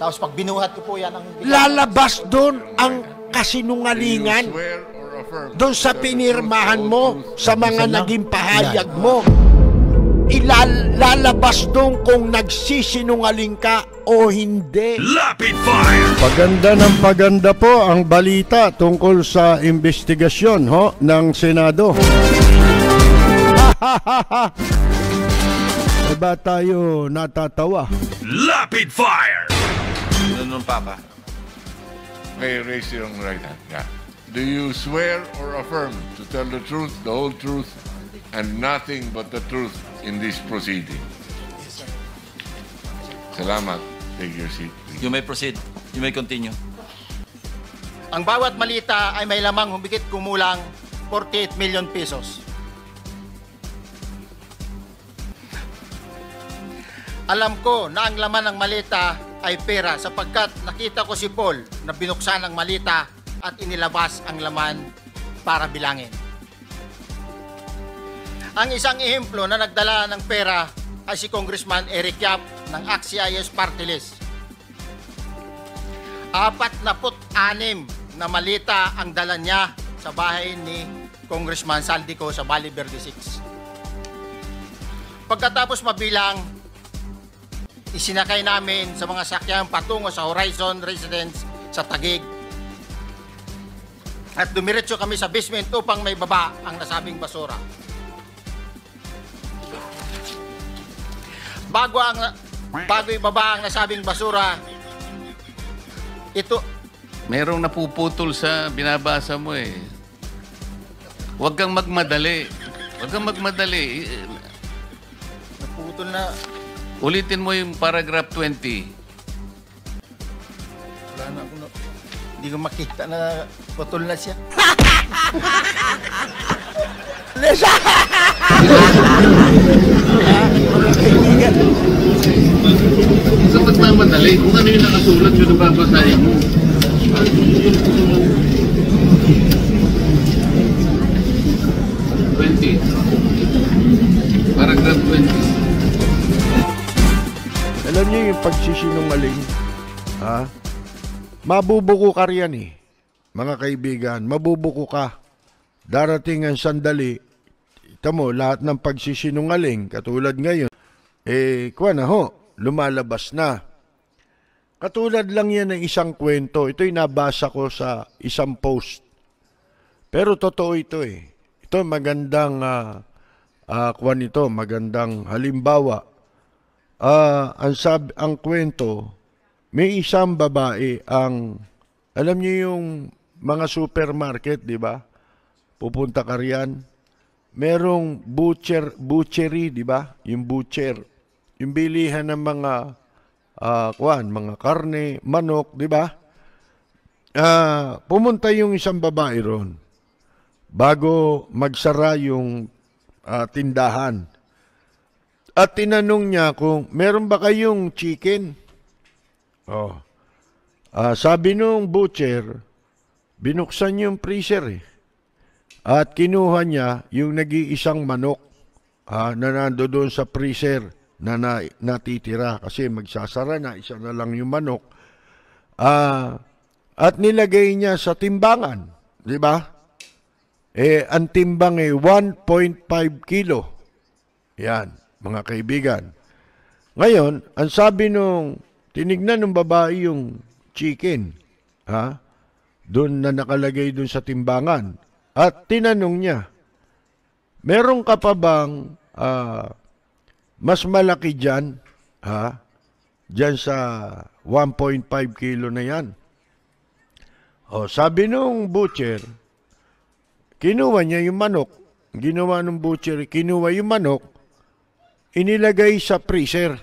Tapos pag binuhat ko po yan ang... Lalabas doon ang kasinungalingan doon sa pinirmahan mo, sa mga naging pahayag mo. Ilalabas doon kung nagsisinungaling ka o hindi. Rapid fire! Paganda ng paganda po ang balita tungkol sa investigasyon ng Senado. Diba tayo natatawa? Rapid fire! Ano Papa? May raise your right hand. Yeah. Do you swear or affirm to tell the truth, the whole truth, and nothing but the truth in this proceeding? Yes, sir. Salamat. Take your seat, please. You may proceed. You may continue. Ang bawat malita ay may lamang humigit kumulang 48 million pesos. Alam ko na ang laman ng malita ay pera sapagkat nakita ko si Paul na binuksan ang malita at inilabas ang laman para bilangin. Ang isang ehemplo na nagdala ng pera ay si Congressman Eric Yap ng AXIS Party List. 46 na malita ang dala niya sa bahay ni Congressman Saldico sa Valle Verde 6. Pagkatapos mabilang, isinakay namin sa mga sakyan patungo sa Horizon Residence sa Taguig. At dumiretso kami sa basement upang may baba ang nasabing basura. Bago ibaba ang nasabing basura, ito... Merong napuputol sa binabasa mo eh. Huwag kang magmadali. Huwag kang magmadali. Naputol na... Ulitin mo yung paragraph 20. Wala na ako na... Hindi ko makita na putol na siya. Sa pagmamadali, kung ano yung nakasulat yung nababasahin mo. 20. Paragraph 20. Alam niyo yung pagsisinungaling, mabubuko ka riyan eh. Mga kaibigan, mabubuko ka. Darating ang sandali, ito mo, lahat ng pagsisinungaling, katulad ngayon, kuwan na ho, lumalabas na. Katulad lang yan ng isang kwento. Ito'y nabasa ko sa isang post. Pero totoo ito eh. Ito magandang, kuwan ito, magandang halimbawa. Ang kwento, may isang babae ang, alam niyo yung mga supermarket, di ba? Pupunta ka riyan. Merong butchery, di ba? Yung butcher. Yung bilihan ng mga, mga karne, manok, di ba? Pumunta yung isang babae ron bago magsara yung tindahan. At tinanong niya kung meron ba kayong chicken? Sabi nung butcher, binuksan yung freezer eh. At kinuha niya yung nag-iisang manok na nando doon sa freezer na natitira kasi magsasara na, isa na lang yung manok. At nilagay niya sa timbangan, di ba? Ang timbang ay 1.5 kilo. Yan, mga kaibigan. Ngayon, ang sabi nung, tinignan ng babae yung chicken, doon na nakalagay doon sa timbangan. At tinanong niya, meron ka pa bang mas malaki dyan, dyan sa 1.5 kilo na yan? Sabi nung butcher, kinuha niya yung manok. Ginawa nung butcher, kinuha yung manok, inilagay sa freezer.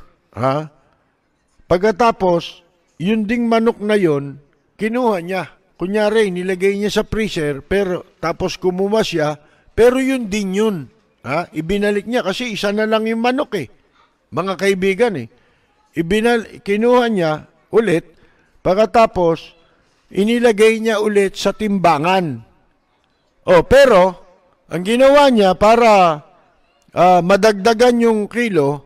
Pagkatapos, yung ding manok na yon, kinuha niya. Kunyari, nilagay niya sa freezer, pero tapos kumuha siya, pero yun din yun. Ibinalik niya kasi isa na lang yung manok eh. Mga kaibigan eh. Kinuha niya ulit, pagkatapos, inilagay niya ulit sa timbangan. Pero, ang ginawa niya para madagdagan yung kilo,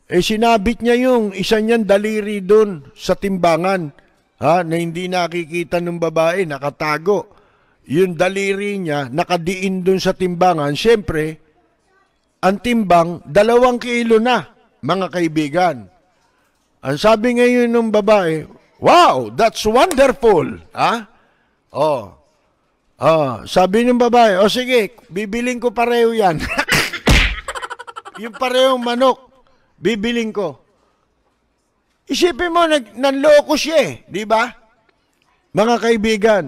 sinabit niya yung isa niyang daliri doon sa timbangan, na hindi nakikita ng babae, nakatago. Yung daliri niya, nakadiin doon sa timbangan. Siyempre, ang timbang, 2 kilo na, mga kaibigan. Ang sabi ngayon ng babae, wow, that's wonderful. Sabi ng babae, sige, bibiling ko pareho yan. Yung parehong manok, bibiling ko. Isipin mo, nanloko siya di ba? Mga kaibigan.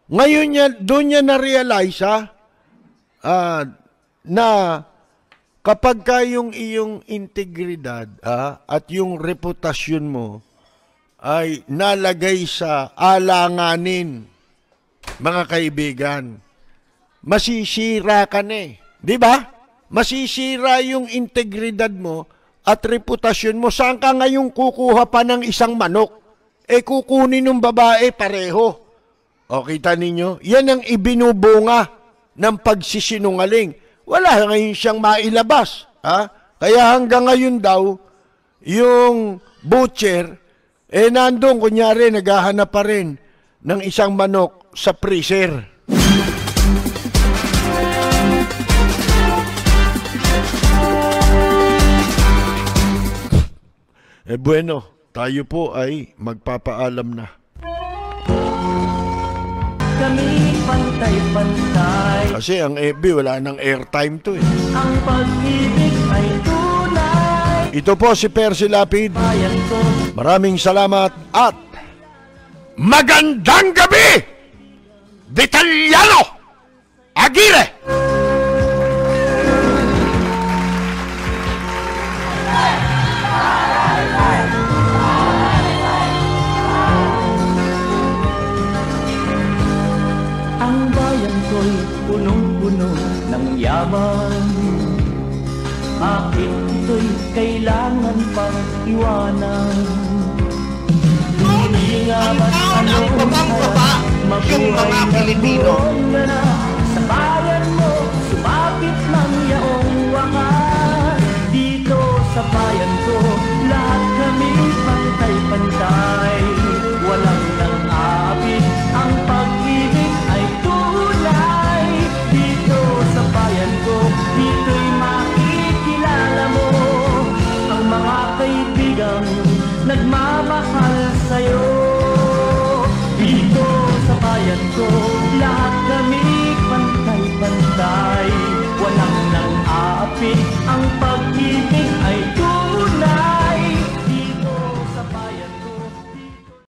Ngayon doon niya na-realize, na kapag ka yung iyong integridad at yung reputasyon mo ay nalagay sa alanganin, mga kaibigan, masisira ka na di ba? Masisira yung integridad mo at reputasyon mo. Saan ka ngayong kukuha pa ng isang manok? Kukunin ng babae pareho. Kita ninyo? Yan ang ibinubunga ng pagsisinungaling. Wala ngayon siyang mailabas. Kaya hanggang ngayon daw, yung butcher, nandun, kunyari, naghahanap pa rin ng isang manok sa freezer. Bueno, tayo po ay magpapaalam na. Kami pantay-pantay. Kasi ang FB wala nang airtime to Ang pag-ibig ay tunay. Ito po si Percy Lapid. Bayan ko. Maraming salamat at magandang gabi! Detalyano! Aguirre! Punong-puno ng yaman. Bakit ito'y kailangan pang iwanan? Hindi nga ba't anong yung mga Pilipino? na sa bayan mo, sumapit ng yaong wakas. Dito sa bayan ko, lahat kami pantay-pantay. Walang nang-aabit, ang pag-ibig ay tunay. Dito sa bayan ko, dito'y makikilala mo ang mga kaibigang nagmamahal sa'yo. Dito sa bayan ko, lahat kami pantay-pantay. Walang